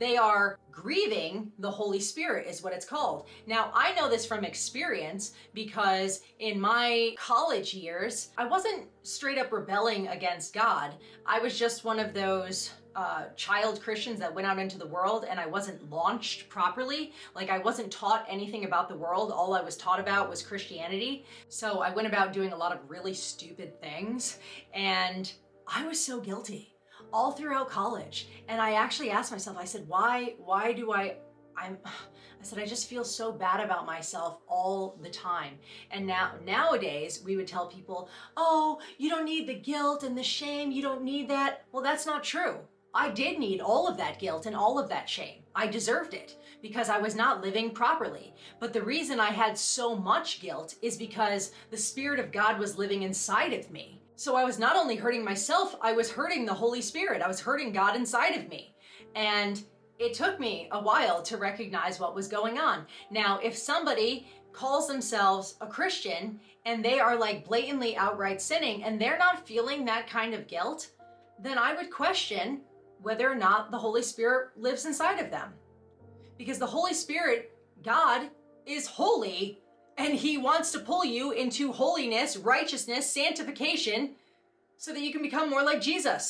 They are grieving the Holy Spirit is what it's called. Now, I know this from experience because in my college years, I wasn't straight up rebelling against God. I was just one of those child Christians that went out into the world, and I wasn't launched properly. Like, I wasn't taught anything about the world. All I was taught about was Christianity. So I went about doing a lot of really stupid things, and I was so guilty all throughout college. And I actually asked myself, I said, why do I said, I just feel so bad about myself all the time. And nowadays we would tell people, oh, you don't need the guilt and the shame. You don't need that. Well, that's not true. I did need all of that guilt and all of that shame. I deserved it because I was not living properly. But the reason I had so much guilt is because the Spirit of God was living inside of me. So I was not only hurting myself, I was hurting the Holy Spirit. I was hurting God inside of me. And it took me a while to recognize what was going on. Now, if somebody calls themselves a Christian and they are like blatantly outright sinning and they're not feeling that kind of guilt, then I would question whether or not the Holy Spirit lives inside of them. Because the Holy Spirit, God, is holy, and He wants to pull you into holiness, righteousness, sanctification, so that you can become more like Jesus.